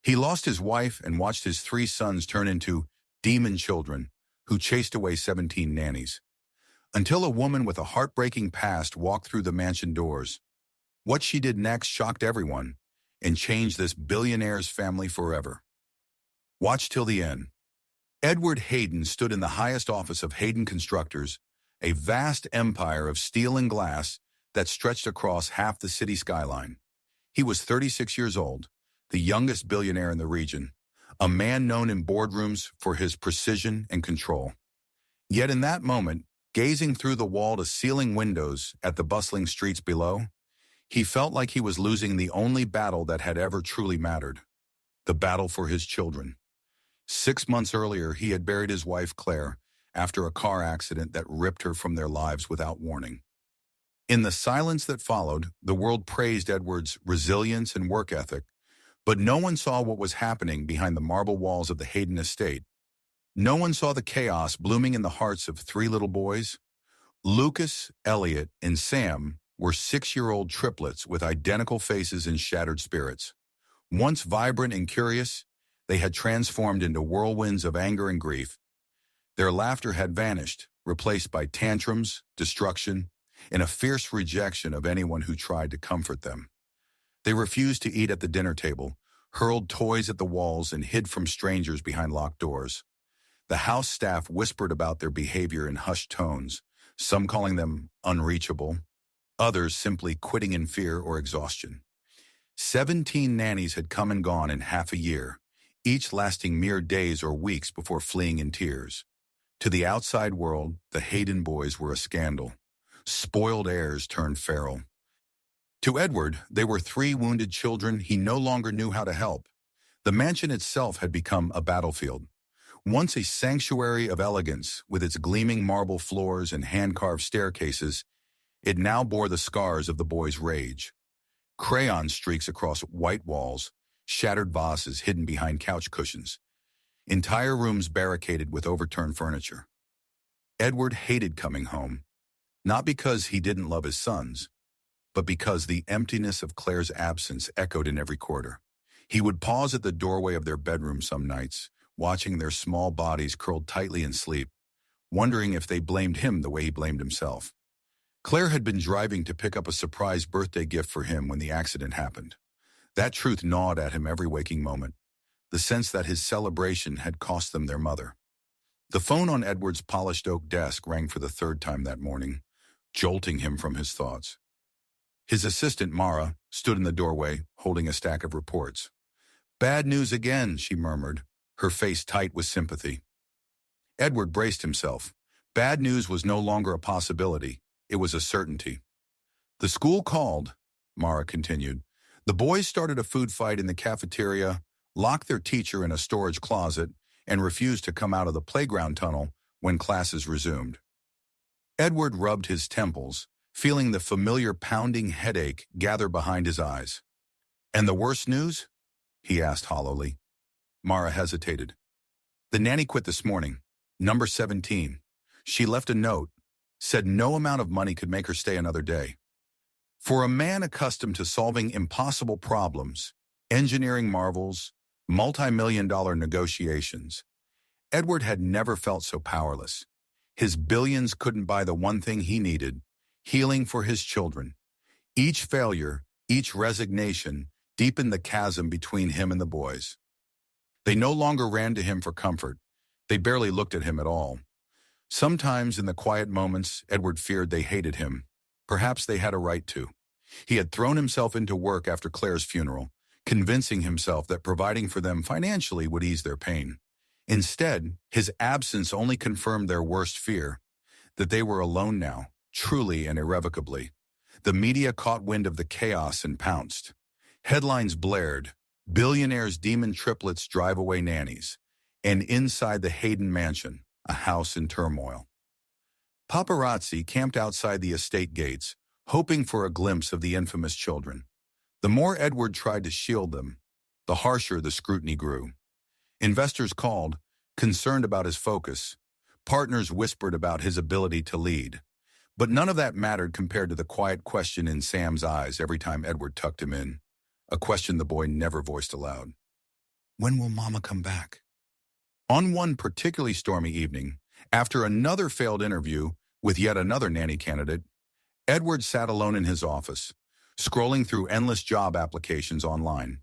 He lost his wife and watched his three sons turn into demon children who chased away 17 nannies. Until a woman with a heartbreaking past walked through the mansion doors. What she did next shocked everyone and changed this billionaire's family forever. Watch till the end. Edward Hayden stood in the highest office of Hayden Constructors, a vast empire of steel and glass that stretched across half the city skyline. He was 36 years old, the youngest billionaire in the region, a man known in boardrooms for his precision and control. Yet in that moment, gazing through the wall-to-ceiling windows at the bustling streets below, he felt like he was losing the only battle that had ever truly mattered, the battle for his children. 6 months earlier, he had buried his wife, Claire, after a car accident that ripped her from their lives without warning. In the silence that followed, the world praised Edward's resilience and work ethic, but no one saw what was happening behind the marble walls of the Hayden estate. No one saw the chaos blooming in the hearts of three little boys. Lucas, Elliot, and Sam were 6-year-old triplets with identical faces and shattered spirits. Once vibrant and curious, they had transformed into whirlwinds of anger and grief. Their laughter had vanished, replaced by tantrums, destruction, and a fierce rejection of anyone who tried to comfort them. They refused to eat at the dinner table, hurled toys at the walls, and hid from strangers behind locked doors. The house staff whispered about their behavior in hushed tones, some calling them unreachable, others simply quitting in fear or exhaustion. 17 nannies had come and gone in half a year, each lasting mere days or weeks before fleeing in tears. To the outside world, the Hayden boys were a scandal. Spoiled heirs turned feral. To Edward, they were 3 wounded children he no longer knew how to help. The mansion itself had become a battlefield. Once a sanctuary of elegance with its gleaming marble floors and hand-carved staircases, it now bore the scars of the boys' rage. Crayon streaks across white walls, shattered vases hidden behind couch cushions, entire rooms barricaded with overturned furniture. Edward hated coming home, not because he didn't love his sons, but because the emptiness of Claire's absence echoed in every corridor. He would pause at the doorway of their bedroom some nights, watching their small bodies curled tightly in sleep, wondering if they blamed him the way he blamed himself. Claire had been driving to pick up a surprise birthday gift for him when the accident happened. That truth gnawed at him every waking moment, the sense that his celebration had cost them their mother. The phone on Edward's polished oak desk rang for the 3rd time that morning, jolting him from his thoughts. His assistant, Mara, stood in the doorway, holding a stack of reports. "Bad news again," she murmured, her face tight with sympathy. Edward braced himself. Bad news was no longer a possibility. It was a certainty. "The school called," Mara continued. "The boys started a food fight in the cafeteria, locked their teacher in a storage closet, and refused to come out of the playground tunnel when classes resumed." Edward rubbed his temples, feeling the familiar pounding headache gather behind his eyes. "And the worst news?" he asked hollowly. Mara hesitated. "The nanny quit this morning, number 17. She left a note, said no amount of money could make her stay another day." For a man accustomed to solving impossible problems, engineering marvels, multi-million-dollar negotiations, Edward had never felt so powerless. His billions couldn't buy the one thing he needed, healing for his children. Each failure, each resignation, deepened the chasm between him and the boys. They no longer ran to him for comfort. They barely looked at him at all. Sometimes in the quiet moments, Edward feared they hated him. Perhaps they had a right to. He had thrown himself into work after Claire's funeral, convincing himself that providing for them financially would ease their pain. Instead, his absence only confirmed their worst fear, that they were alone now, truly and irrevocably. The media caught wind of the chaos and pounced. Headlines blared, "Billionaire's demon triplets drive away nannies," and inside the Hayden mansion, a house in turmoil. Paparazzi camped outside the estate gates, hoping for a glimpse of the infamous children. The more Edward tried to shield them, the harsher the scrutiny grew. Investors called, concerned about his focus. Partners whispered about his ability to lead. But none of that mattered compared to the quiet question in Sam's eyes every time Edward tucked him in, a question the boy never voiced aloud. When will Mama come back? On one particularly stormy evening, after another failed interview with yet another nanny candidate, Edward sat alone in his office, scrolling through endless job applications online.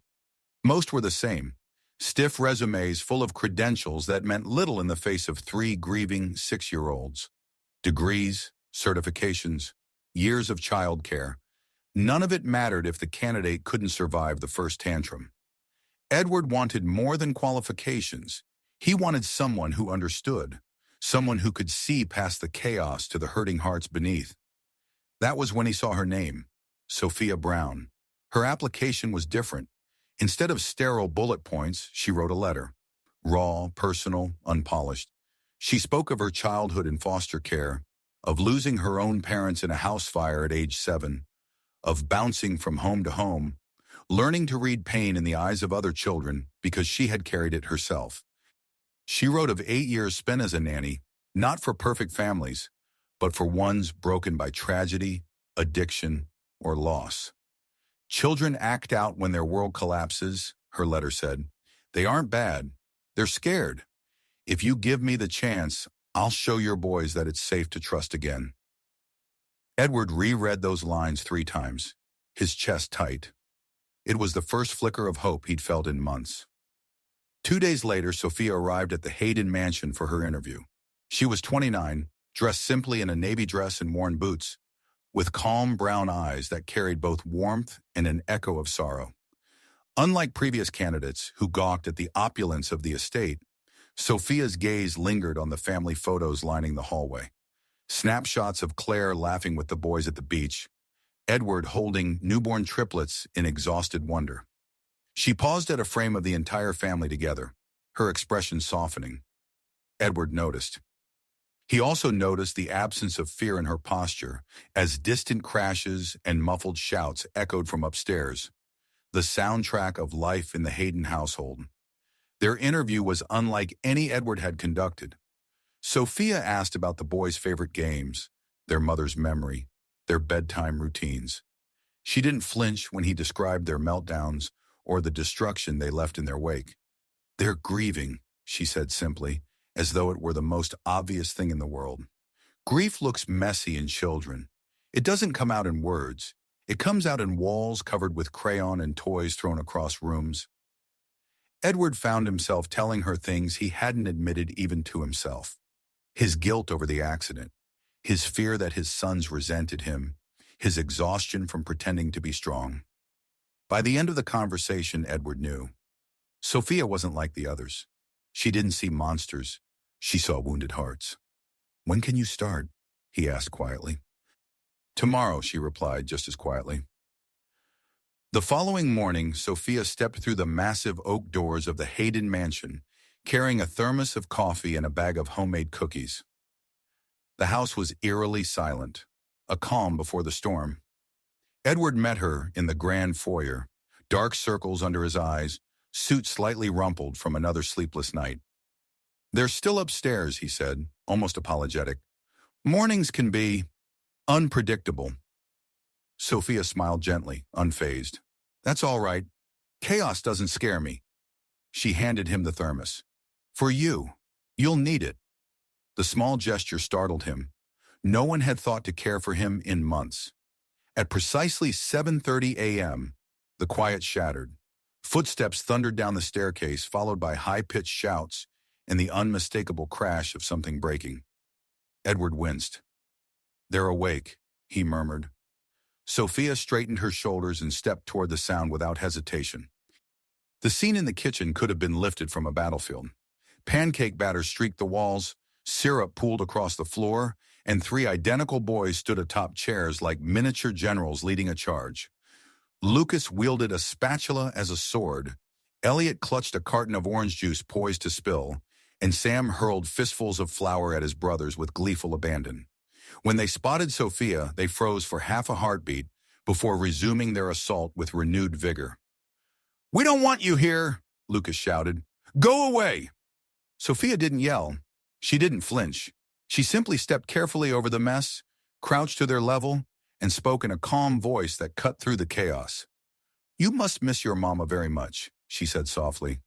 Most were the same, stiff resumes full of credentials that meant little in the face of three grieving 6-year-olds. Degrees, certifications, years of childcare. None of it mattered if the candidate couldn't survive the first tantrum. Edward wanted more than qualifications. He wanted someone who understood, someone who could see past the chaos to the hurting hearts beneath. That was when he saw her name, Sophia Brown. Her application was different. Instead of sterile bullet points, she wrote a letter. Raw, personal, unpolished. She spoke of her childhood in foster care, of losing her own parents in a house fire at age 7, of bouncing from home to home, learning to read pain in the eyes of other children because she had carried it herself. She wrote of 8 years spent as a nanny, not for perfect families, but for ones broken by tragedy, addiction, or loss. Children act out when their world collapses, her letter said. They aren't bad. They're scared. If you give me the chance, I'll show your boys that it's safe to trust again. Edward reread those lines 3 times, his chest tight. It was the first flicker of hope he'd felt in months. 2 days later, Sophia arrived at the Hayden mansion for her interview. She was 29, dressed simply in a navy dress and worn boots, with calm brown eyes that carried both warmth and an echo of sorrow. Unlike previous candidates who gawked at the opulence of the estate, Sophia's gaze lingered on the family photos lining the hallway. Snapshots of Claire laughing with the boys at the beach, Edward holding newborn triplets in exhausted wonder. She paused at a frame of the entire family together, her expression softening. Edward noticed. He also noticed the absence of fear in her posture as distant crashes and muffled shouts echoed from upstairs, the soundtrack of life in the Hayden household. Their interview was unlike any Edward had conducted. Sophia asked about the boys' favorite games, their mother's memory, their bedtime routines. She didn't flinch when he described their meltdowns or the destruction they left in their wake. They're grieving, she said simply, as though it were the most obvious thing in the world. Grief looks messy in children. It doesn't come out in words. It comes out in walls covered with crayon and toys thrown across rooms. Edward found himself telling her things he hadn't admitted even to himself. His guilt over the accident, his fear that his sons resented him, his exhaustion from pretending to be strong. By the end of the conversation, Edward knew. Sophia wasn't like the others. She didn't see monsters. She saw wounded hearts. "When can you start?" he asked quietly. "Tomorrow," she replied just as quietly. The following morning, Sophia stepped through the massive oak doors of the Hayden mansion, carrying a thermos of coffee and a bag of homemade cookies. The house was eerily silent, a calm before the storm. Edward met her in the grand foyer, dark circles under his eyes, suit slightly rumpled from another sleepless night. "They're still upstairs," he said, almost apologetic. "Mornings can be unpredictable." Sophia smiled gently, unfazed. "That's all right. Chaos doesn't scare me." She handed him the thermos. "For you. You'll need it." The small gesture startled him. No one had thought to care for him in months. At precisely 7:30 a.m., the quiet shattered. Footsteps thundered down the staircase, followed by high-pitched shouts and the unmistakable crash of something breaking. Edward winced. "They're awake," he murmured. Sophia straightened her shoulders and stepped toward the sound without hesitation. The scene in the kitchen could have been lifted from a battlefield. Pancake batter streaked the walls, syrup pooled across the floor, and 3 identical boys stood atop chairs like miniature generals leading a charge. Lucas wielded a spatula as a sword, Elliot clutched a carton of orange juice poised to spill, and Sam hurled fistfuls of flour at his brothers with gleeful abandon. When they spotted Sophia, they froze for half a heartbeat before resuming their assault with renewed vigor. "We don't want you here," Lucas shouted. "Go away!" Sophia didn't yell. She didn't flinch. She simply stepped carefully over the mess, crouched to their level, and spoke in a calm voice that cut through the chaos. "You must miss your mama very much," she said softly.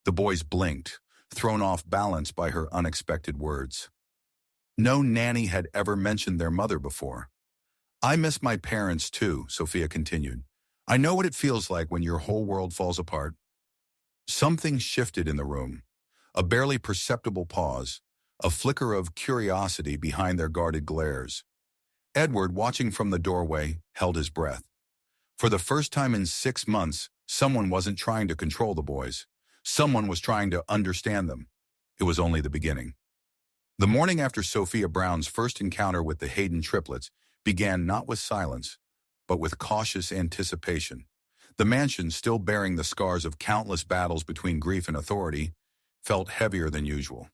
The boys blinked, thrown off balance by her unexpected words. No nanny had ever mentioned their mother before. I miss my parents too, Sophia continued. I know what it feels like when your whole world falls apart. Something shifted in the room. A barely perceptible pause, a flicker of curiosity behind their guarded glares. Edward, watching from the doorway, held his breath. For the first time in 6 months, someone wasn't trying to control the boys. Someone was trying to understand them. It was only the beginning. The morning after Sophia Brown's first encounter with the Hayden triplets began not with silence, but with cautious anticipation. The mansion, still bearing the scars of countless battles between grief and authority, felt heavier than usual.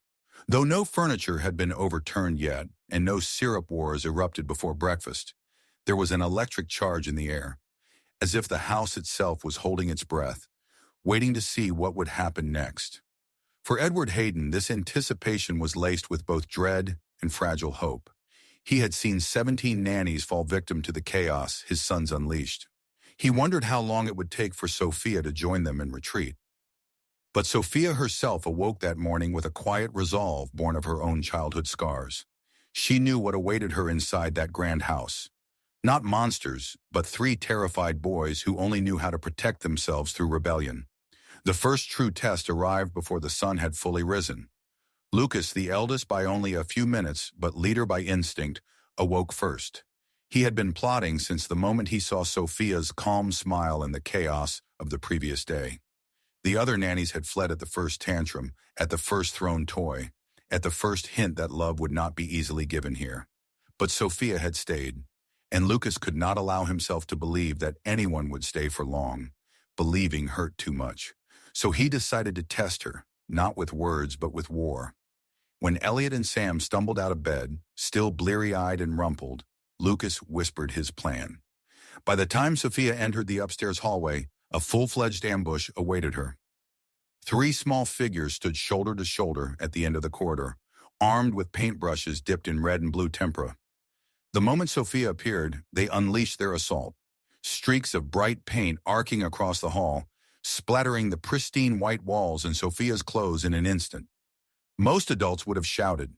Though no furniture had been overturned yet, and no syrup wars erupted before breakfast, there was an electric charge in the air, as if the house itself was holding its breath, waiting to see what would happen next. For Edward Hayden, this anticipation was laced with both dread and fragile hope. He had seen 17 nannies fall victim to the chaos his sons unleashed. He wondered how long it would take for Sophia to join them in retreat. But Sophia herself awoke that morning with a quiet resolve born of her own childhood scars. She knew what awaited her inside that grand house. Not monsters, but 3 terrified boys who only knew how to protect themselves through rebellion. The first true test arrived before the sun had fully risen. Lucas, the eldest by only a few minutes, but leader by instinct, awoke first. He had been plotting since the moment he saw Sophia's calm smile in the chaos of the previous day. The other nannies had fled at the first tantrum, at the first thrown toy, at the first hint that love would not be easily given here. But Sophia had stayed, and Lucas could not allow himself to believe that anyone would stay for long. Believing hurt too much. So he decided to test her, not with words but with war. When Elliot and Sam stumbled out of bed, still bleary-eyed and rumpled, Lucas whispered his plan. By the time Sophia entered the upstairs hallway, a full-fledged ambush awaited her. 3 small figures stood shoulder to shoulder at the end of the corridor, armed with paintbrushes dipped in red and blue tempera. The moment Sophia appeared, they unleashed their assault. Streaks of bright paint arcing across the hall, splattering the pristine white walls and Sophia's clothes in an instant. Most adults would have shouted.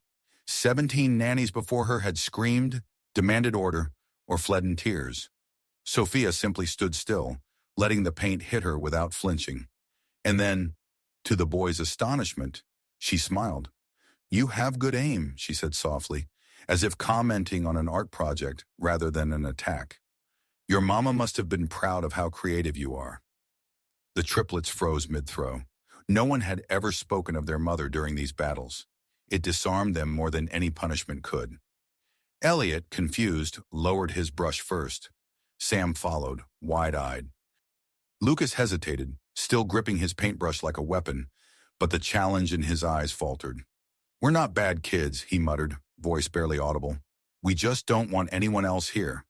17 nannies before her had screamed, demanded order, or fled in tears. Sophia simply stood still, letting the paint hit her without flinching. And then, to the boys' astonishment, she smiled. "You have good aim," she said softly, as if commenting on an art project rather than an attack. "Your mama must have been proud of how creative you are." The triplets froze mid-throw. No one had ever spoken of their mother during these battles. It disarmed them more than any punishment could. Elliot, confused, lowered his brush first. Sam followed, wide-eyed. Lucas hesitated, still gripping his paintbrush like a weapon, but the challenge in his eyes faltered. "We're not bad kids," he muttered, voice barely audible. "We just don't want anyone else here."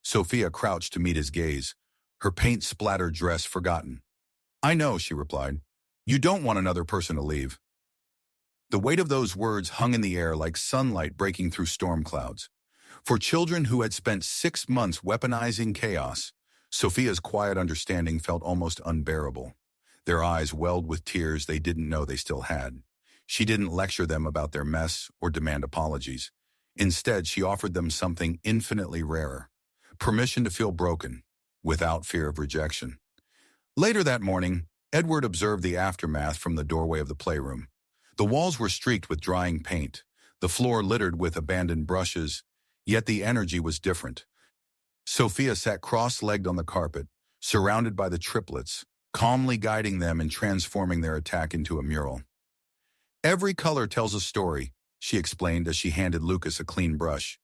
Sophia crouched to meet his gaze, her paint-splattered dress forgotten. "I know," she replied. "You don't want another person to leave." The weight of those words hung in the air like sunlight breaking through storm clouds. For children who had spent 6 months weaponizing chaos, Sophia's quiet understanding felt almost unbearable. Their eyes welled with tears they didn't know they still had. She didn't lecture them about their mess or demand apologies. Instead, she offered them something infinitely rarer: permission to feel broken, without fear of rejection. Later that morning, Edward observed the aftermath from the doorway of the playroom. The walls were streaked with drying paint, the floor littered with abandoned brushes, yet the energy was different. Sophia sat cross-legged on the carpet, surrounded by the triplets, calmly guiding them and transforming their attack into a mural. "Every color tells a story," she explained as she handed Lucas a clean brush.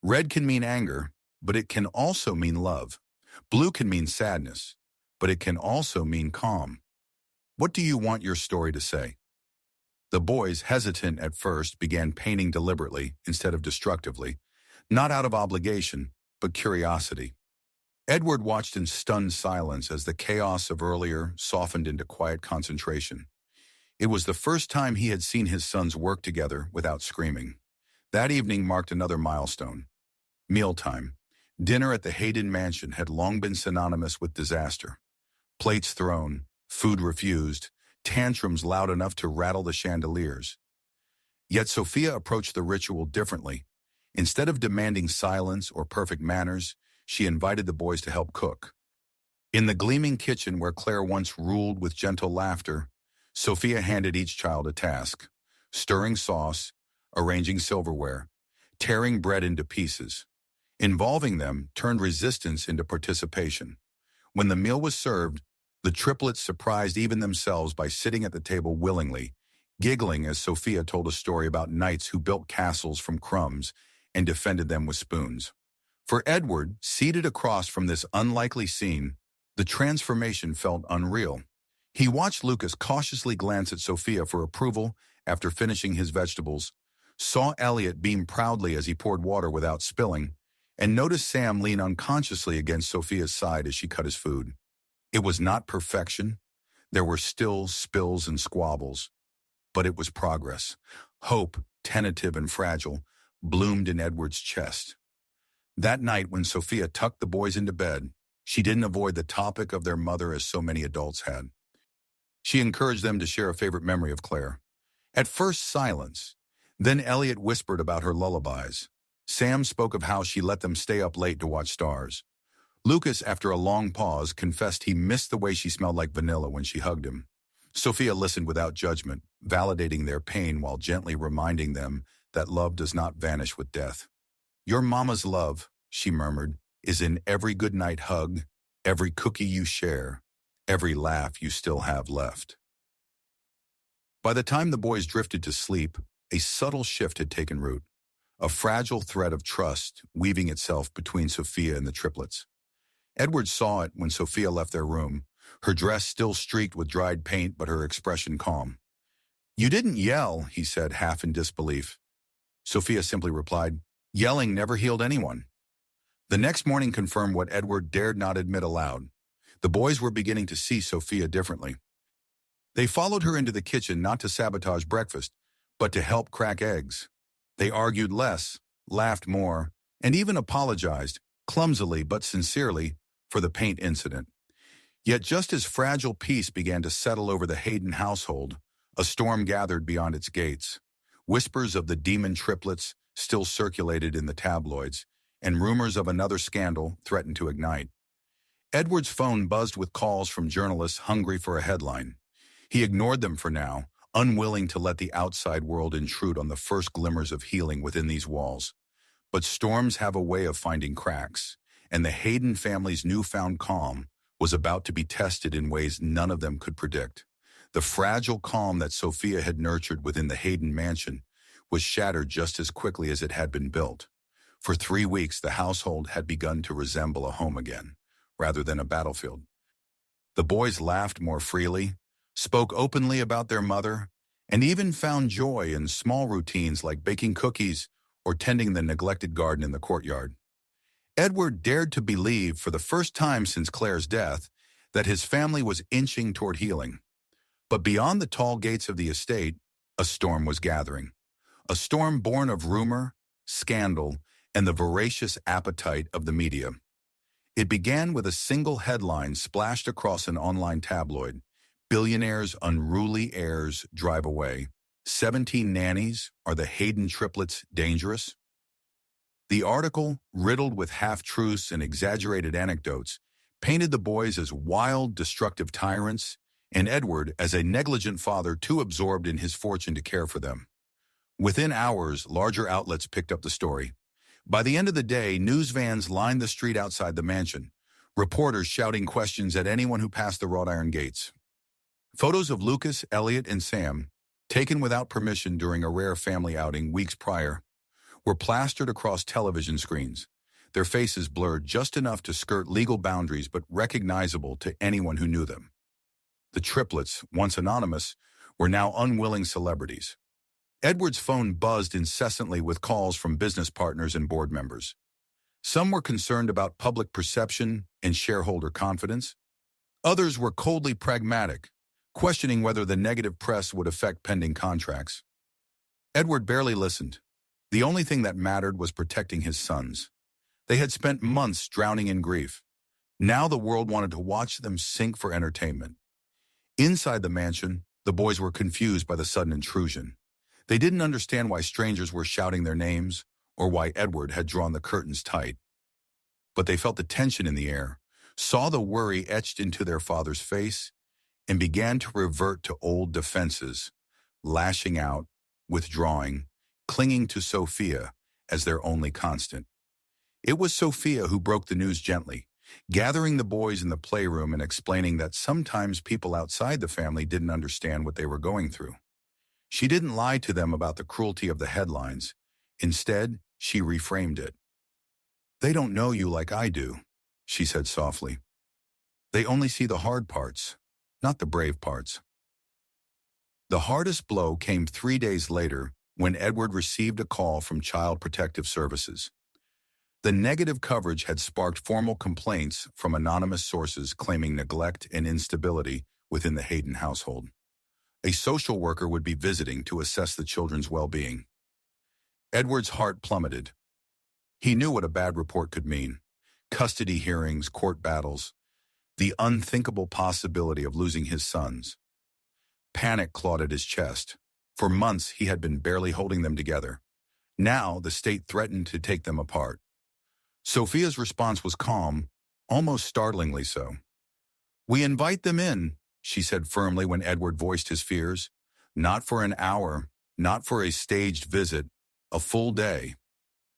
"Red can mean anger, but it can also mean love. Blue can mean sadness, but it can also mean calm. What do you want your story to say?" The boys, hesitant at first, began painting deliberately instead of destructively, not out of obligation, but curiosity. Edward watched in stunned silence as the chaos of earlier softened into quiet concentration. It was the first time he had seen his sons work together without screaming. That evening marked another milestone. Mealtime. Dinner at the Hayden mansion had long been synonymous with disaster. Plates thrown, food refused, tantrums loud enough to rattle the chandeliers. Yet Sophia approached the ritual differently. Instead of demanding silence or perfect manners, she invited the boys to help cook. In the gleaming kitchen where Claire once ruled with gentle laughter, Sophia handed each child a task: stirring sauce, arranging silverware, tearing bread into pieces. Involving them turned resistance into participation. When the meal was served, the triplets surprised even themselves by sitting at the table willingly, giggling as Sophia told a story about knights who built castles from crumbs and defended them with spoons. For Edward, seated across from this unlikely scene, the transformation felt unreal. He watched Lucas cautiously glance at Sophia for approval after finishing his vegetables, saw Elliot beam proudly as he poured water without spilling, and noticed Sam lean unconsciously against Sophia's side as she cut his food. It was not perfection. There were still spills and squabbles, but it was progress. Hope, tentative and fragile, bloomed in Edward's chest. That night when Sophia tucked the boys into bed, she didn't avoid the topic of their mother as so many adults had. She encouraged them to share a favorite memory of Claire. At first, silence. Then Elliot whispered about her lullabies. Sam spoke of how she let them stay up late to watch stars. Lucas, after a long pause, confessed he missed the way she smelled like vanilla when she hugged him. Sophia listened without judgment, validating their pain while gently reminding them that love does not vanish with death. "Your mama's love," she murmured, "is in every goodnight hug, every cookie you share, every laugh you still have left." By the time the boys drifted to sleep, a subtle shift had taken root, a fragile thread of trust weaving itself between Sophia and the triplets. Edward saw it when Sophia left their room, her dress still streaked with dried paint but her expression calm. "You didn't yell," he said, half in disbelief. Sophia simply replied, "Yelling never healed anyone." The next morning confirmed what Edward dared not admit aloud. The boys were beginning to see Sophia differently. They followed her into the kitchen not to sabotage breakfast, but to help crack eggs. They argued less, laughed more, and even apologized, clumsily but sincerely, for the paint incident. Yet just as fragile peace began to settle over the Hayden household, a storm gathered beyond its gates. Whispers of the demon triplets still circulated in the tabloids, and rumors of another scandal threatened to ignite. Edward's phone buzzed with calls from journalists hungry for a headline. He ignored them for now, unwilling to let the outside world intrude on the first glimmers of healing within these walls. But storms have a way of finding cracks, and the Hayden family's newfound calm was about to be tested in ways none of them could predict. The fragile calm that Sophia had nurtured within the Hayden mansion was shattered just as quickly as it had been built. For 3 weeks, the household had begun to resemble a home again, rather than a battlefield. The boys laughed more freely, spoke openly about their mother, and even found joy in small routines like baking cookies or tending the neglected garden in the courtyard. Edward dared to believe, for the first time since Claire's death, that his family was inching toward healing. But beyond the tall gates of the estate, a storm was gathering. A storm born of rumor, scandal, and the voracious appetite of the media. It began with a single headline splashed across an online tabloid: "Billionaire's unruly heirs drive away. 17 nannies, are the Hayden triplets dangerous?" The article, riddled with half-truths and exaggerated anecdotes, painted the boys as wild, destructive tyrants, and Edward as a negligent father too absorbed in his fortune to care for them. Within hours, larger outlets picked up the story. By the end of the day, news vans lined the street outside the mansion, reporters shouting questions at anyone who passed the wrought iron gates. Photos of Lucas, Elliot, and Sam, taken without permission during a rare family outing weeks prior, were plastered across television screens, their faces blurred just enough to skirt legal boundaries but recognizable to anyone who knew them. The triplets, once anonymous, were now unwilling celebrities. Edward's phone buzzed incessantly with calls from business partners and board members. Some were concerned about public perception and shareholder confidence. Others were coldly pragmatic, questioning whether the negative press would affect pending contracts. Edward barely listened. The only thing that mattered was protecting his sons. They had spent months drowning in grief. Now the world wanted to watch them sink for entertainment. Inside the mansion, The boys were confused by the sudden intrusion. They didn't understand why strangers were shouting their names or why Edward had drawn the curtains tight. But they felt the tension in the air, saw the worry etched into their father's face, and began to revert to old defenses, lashing out, withdrawing, clinging to Sophia as their only constant. It was Sophia who broke the news gently, gathering the boys in the playroom and explaining that sometimes people outside the family didn't understand what they were going through. She didn't lie to them about the cruelty of the headlines. Instead, she reframed it. "They don't know you like I do," she said softly. "They only see the hard parts, not the brave parts." The hardest blow came 3 days later when Edward received a call from Child Protective Services. The negative coverage had sparked formal complaints from anonymous sources claiming neglect and instability within the Hayden household. A social worker would be visiting to assess the children's well-being. Edward's heart plummeted. He knew what a bad report could mean: custody hearings, court battles, the unthinkable possibility of losing his sons. Panic clawed at his chest. For months, he had been barely holding them together. Now, the state threatened to take them apart. Sophia's response was calm, almost startlingly so. "We invite them in," she said firmly when Edward voiced his fears. "Not for an hour, not for a staged visit, a full day.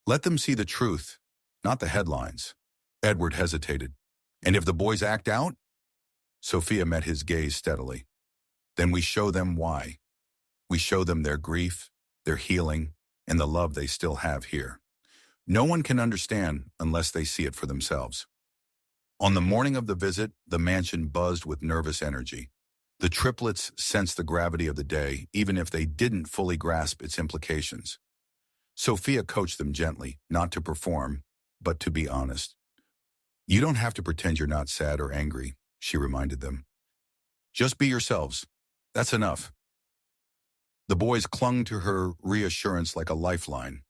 Let them see the truth, not the headlines." Edward hesitated. "And if the boys act out?" Sophia met his gaze steadily. "Then we show them why. We show them their grief, their healing, and the love they still have here. No one can understand unless they see it for themselves." On the morning of the visit, the mansion buzzed with nervous energy. The triplets sensed the gravity of the day, even if they didn't fully grasp its implications. Sophia coached them gently, not to perform, but to be honest. "You don't have to pretend you're not sad or angry," she reminded them. "Just be yourselves. That's enough." The boys clung to her reassurance like a lifeline.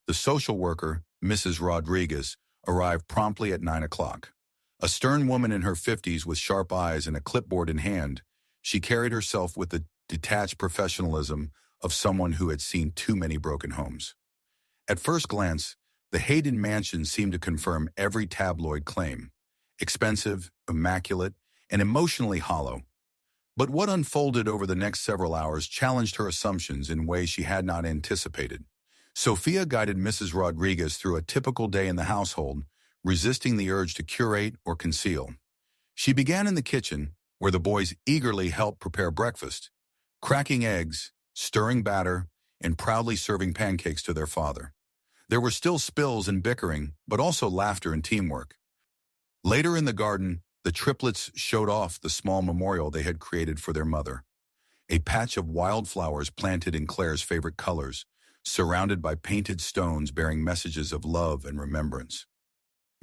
The social worker, Mrs. Rodriguez, arrived promptly at 9 o'clock. A stern woman in her 50s with sharp eyes and a clipboard in hand, she carried herself with the detached professionalism of someone who had seen too many broken homes. At first glance, the Hayden mansion seemed to confirm every tabloid claim: expensive, immaculate, and emotionally hollow. But what unfolded over the next several hours challenged her assumptions in ways she had not anticipated. Sophia guided Mrs. Rodriguez through a typical day in the household, resisting the urge to curate or conceal. She began in the kitchen, where the boys eagerly helped prepare breakfast, cracking eggs, stirring batter, and proudly serving pancakes to their father. There were still spills and bickering, but also laughter and teamwork. Later in the garden, the triplets showed off the small memorial they had created for their mother. A patch of wildflowers planted in Claire's favorite colors, surrounded by painted stones bearing messages of love and remembrance.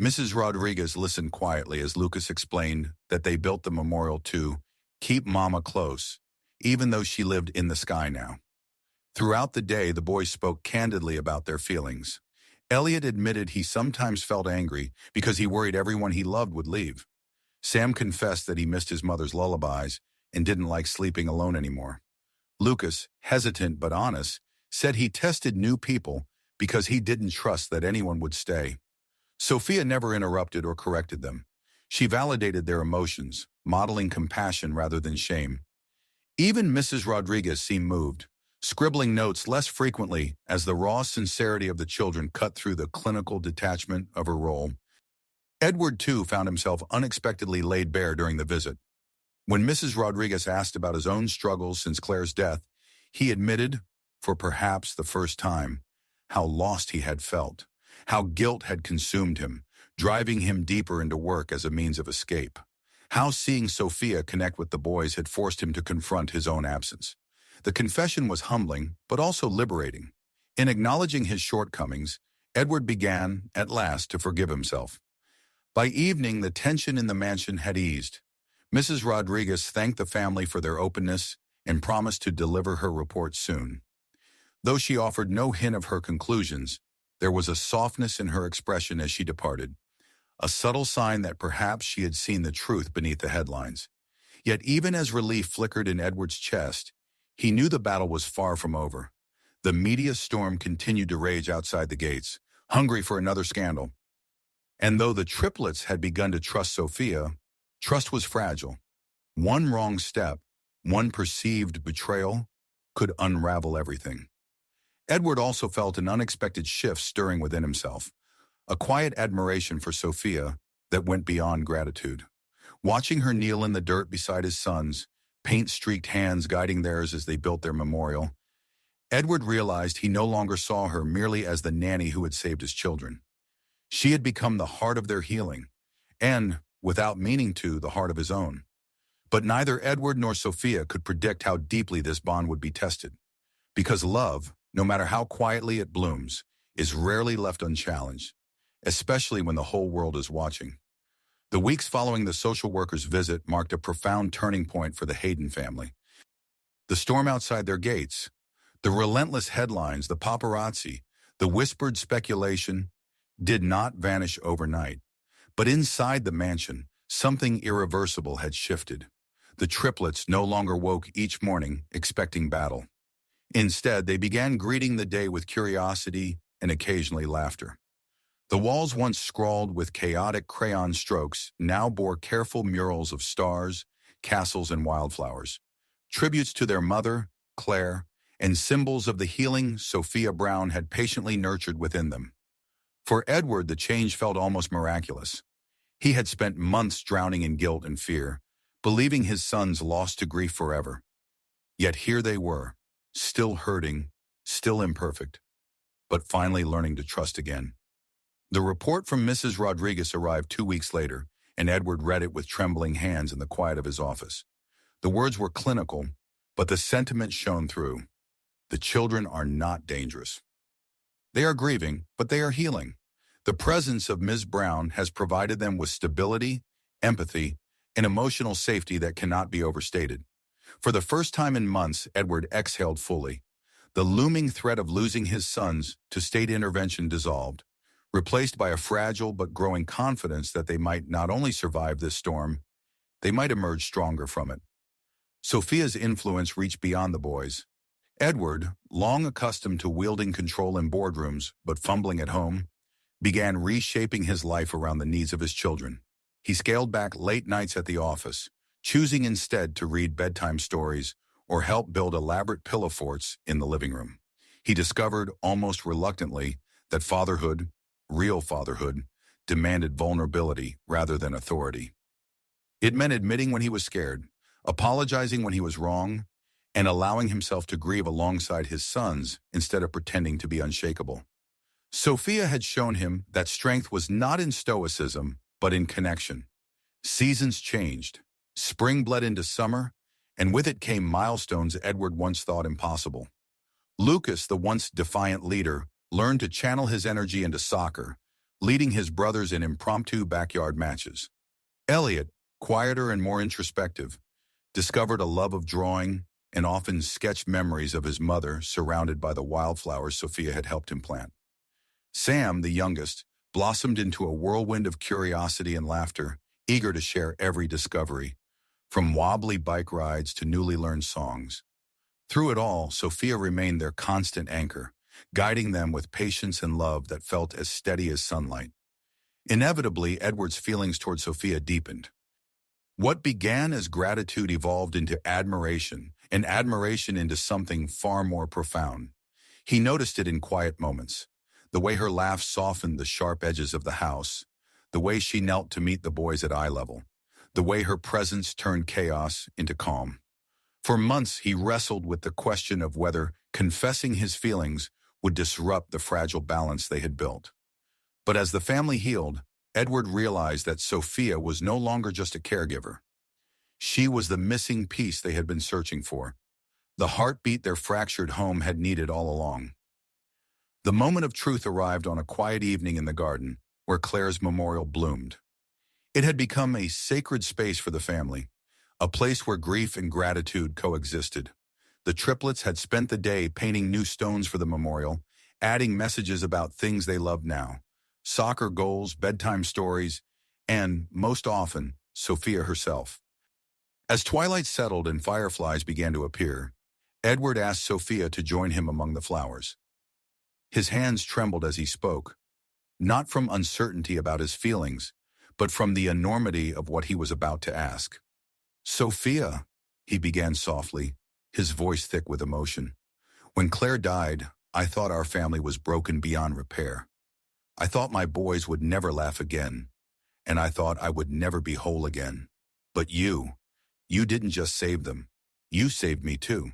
Mrs. Rodriguez listened quietly as Lucas explained that they built the memorial to keep Mama close, even though she lived in the sky now. Throughout the day, the boys spoke candidly about their feelings. Elliot admitted he sometimes felt angry because he worried everyone he loved would leave. Sam confessed that he missed his mother's lullabies and didn't like sleeping alone anymore. Lucas, hesitant but honest, said he tested new people because he didn't trust that anyone would stay. Sophia never interrupted or corrected them. She validated their emotions, modeling compassion rather than shame. Even Mrs. Rodriguez seemed moved, scribbling notes less frequently as the raw sincerity of the children cut through the clinical detachment of her role. Edward, too, found himself unexpectedly laid bare during the visit. When Mrs. Rodriguez asked about his own struggles since Claire's death, he admitted, for perhaps the first time, how lost he had felt, how guilt had consumed him, driving him deeper into work as a means of escape, how seeing Sophia connect with the boys had forced him to confront his own absence. The confession was humbling, but also liberating. In acknowledging his shortcomings, Edward began, at last, to forgive himself. By evening, the tension in the mansion had eased. Mrs. Rodriguez thanked the family for their openness and promised to deliver her report soon. Though she offered no hint of her conclusions, there was a softness in her expression as she departed, a subtle sign that perhaps she had seen the truth beneath the headlines. Yet even as relief flickered in Edward's chest, he knew the battle was far from over. The media storm continued to rage outside the gates, hungry for another scandal. And though the triplets had begun to trust Sophia, trust was fragile. One wrong step, one perceived betrayal, could unravel everything. Edward also felt an unexpected shift stirring within himself, a quiet admiration for Sophia that went beyond gratitude. Watching her kneel in the dirt beside his sons, paint-streaked hands guiding theirs as they built their memorial, Edward realized he no longer saw her merely as the nanny who had saved his children. She had become the heart of their healing, and, without meaning to, the heart of his own. But neither Edward nor Sophia could predict how deeply this bond would be tested. Because love, no matter how quietly it blooms, is rarely left unchallenged, especially when the whole world is watching. The weeks following the social worker's visit marked a profound turning point for the Hayden family. The storm outside their gates, the relentless headlines, the paparazzi, the whispered speculation, did not vanish overnight. But inside the mansion, something irreversible had shifted. The triplets no longer woke each morning expecting battle. Instead, they began greeting the day with curiosity and occasionally laughter. The walls once scrawled with chaotic crayon strokes now bore careful murals of stars, castles, and wildflowers, tributes to their mother, Claire, and symbols of the healing Sophia Brown had patiently nurtured within them. For Edward, the change felt almost miraculous. He had spent months drowning in guilt and fear, believing his sons lost to grief forever. Yet here they were, still hurting, still imperfect, but finally learning to trust again. The report from Mrs. Rodriguez arrived 2 weeks later, and Edward read it with trembling hands in the quiet of his office. The words were clinical, but the sentiment shone through. The children are not dangerous. They are grieving, but they are healing. The presence of Ms. Brown has provided them with stability, empathy, and emotional safety that cannot be overstated. For the first time in months, Edward exhaled fully. The looming threat of losing his sons to state intervention dissolved, replaced by a fragile but growing confidence that they might not only survive this storm, they might emerge stronger from it. Sophia's influence reached beyond the boys. Edward, long accustomed to wielding control in boardrooms but fumbling at home, began reshaping his life around the needs of his children. He scaled back late nights at the office, choosing instead to read bedtime stories or help build elaborate pillow forts in the living room. He discovered, almost reluctantly, that fatherhood, real fatherhood, demanded vulnerability rather than authority. It meant admitting when he was scared, apologizing when he was wrong, and allowing himself to grieve alongside his sons instead of pretending to be unshakable. Sophia had shown him that strength was not in stoicism, but in connection. Seasons changed. Spring bled into summer, and with it came milestones Edward once thought impossible. Lucas, the once defiant leader, learned to channel his energy into soccer, leading his brothers in impromptu backyard matches. Elliot, quieter and more introspective, discovered a love of drawing and often sketched memories of his mother surrounded by the wildflowers Sophia had helped him plant. Sam, the youngest, blossomed into a whirlwind of curiosity and laughter, eager to share every discovery, from wobbly bike rides to newly learned songs. Through it all, Sophia remained their constant anchor, guiding them with patience and love that felt as steady as sunlight. Inevitably, Edward's feelings toward Sophia deepened. What began as gratitude evolved into admiration, and admiration into something far more profound. He noticed it in quiet moments, the way her laugh softened the sharp edges of the house, the way she knelt to meet the boys at eye level, the way her presence turned chaos into calm. For months, he wrestled with the question of whether confessing his feelings would disrupt the fragile balance they had built. But as the family healed, Edward realized that Sophia was no longer just a caregiver. She was the missing piece they had been searching for, the heartbeat their fractured home had needed all along. The moment of truth arrived on a quiet evening in the garden where Claire's memorial bloomed. It had become a sacred space for the family, a place where grief and gratitude coexisted. The triplets had spent the day painting new stones for the memorial, adding messages about things they loved now, soccer goals, bedtime stories, and, most often, Sophia herself. As twilight settled and fireflies began to appear, Edward asked Sophia to join him among the flowers. His hands trembled as he spoke, not from uncertainty about his feelings, but from the enormity of what he was about to ask. "Sophia," he began softly, his voice thick with emotion. "When Claire died, I thought our family was broken beyond repair. I thought my boys would never laugh again, and I thought I would never be whole again. But you didn't just save them. You saved me too."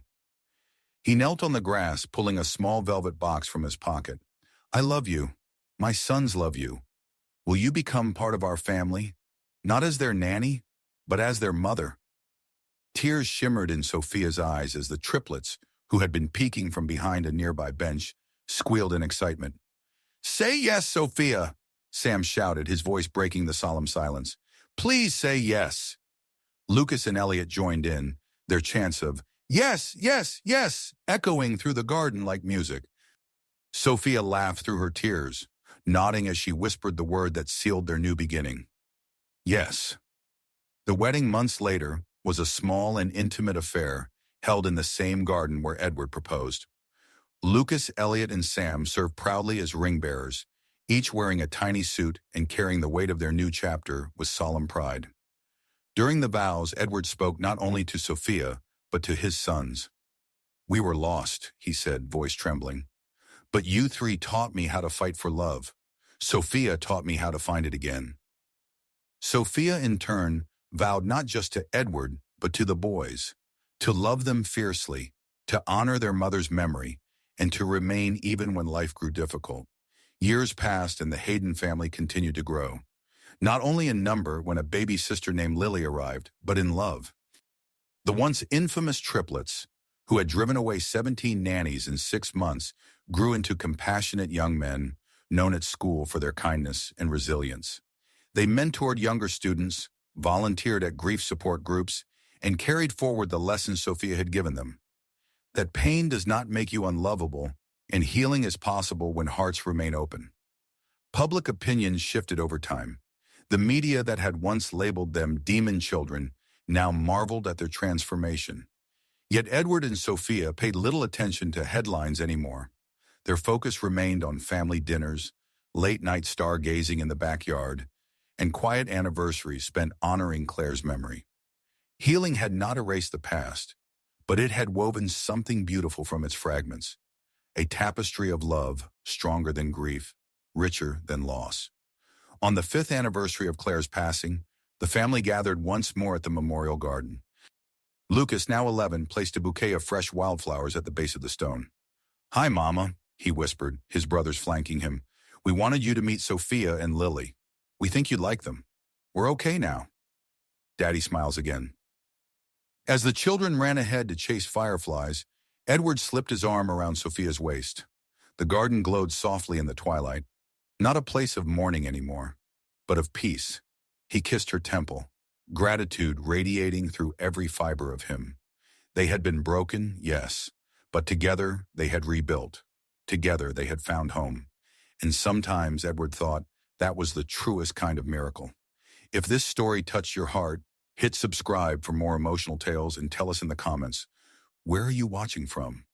He knelt on the grass, pulling a small velvet box from his pocket. "I love you. My sons love you. Will you become part of our family? Not as their nanny, but as their mother?" Tears shimmered in Sophia's eyes as the triplets, who had been peeking from behind a nearby bench, squealed in excitement. "Say yes, Sophia," Sam shouted, his voice breaking the solemn silence. "Please say yes." Lucas and Elliot joined in, their chants of "Yes, yes, yes," echoing through the garden like music. Sophia laughed through her tears, nodding as she whispered the word that sealed their new beginning. Yes. The wedding months later was a small and intimate affair held in the same garden where Edward proposed. Lucas, Elliot, and Sam served proudly as ring bearers, each wearing a tiny suit and carrying the weight of their new chapter with solemn pride. During the vows, Edward spoke not only to Sophia, but to his sons. "We were lost," he said, voice trembling. "But you three taught me how to fight for love. Sophia taught me how to find it again." Sophia, in turn, vowed not just to Edward, but to the boys, to love them fiercely, to honor their mother's memory, and to remain even when life grew difficult. Years passed and the Hayden family continued to grow, not only in number when a baby sister named Lily arrived, but in love. The once infamous triplets, who had driven away 17 nannies in 6 months, grew into compassionate young men, known at school for their kindness and resilience. They mentored younger students, volunteered at grief support groups, and carried forward the lessons Sophia had given them. That pain does not make you unlovable, and healing is possible when hearts remain open. Public opinion shifted over time. The media that had once labeled them demon children now marveled at their transformation. Yet Edward and Sophia paid little attention to headlines anymore. Their focus remained on family dinners, late-night stargazing in the backyard, and quiet anniversaries spent honoring Claire's memory. Healing had not erased the past, but it had woven something beautiful from its fragments, a tapestry of love stronger than grief, richer than loss. On the 5th anniversary of Claire's passing, the family gathered once more at the memorial garden. Lucas, now 11, placed a bouquet of fresh wildflowers at the base of the stone. "Hi, Mama," he whispered, his brothers flanking him. "We wanted you to meet Sophia and Lily. We think you'd like them. We're okay now." Daddy smiles again. As the children ran ahead to chase fireflies, Edward slipped his arm around Sophia's waist. The garden glowed softly in the twilight, not a place of mourning anymore, but of peace. He kissed her temple, gratitude radiating through every fiber of him. They had been broken, yes, but together they had rebuilt. Together they had found home. And sometimes Edward thought that was the truest kind of miracle. If this story touched your heart, hit subscribe for more emotional tales and tell us in the comments, where are you watching from?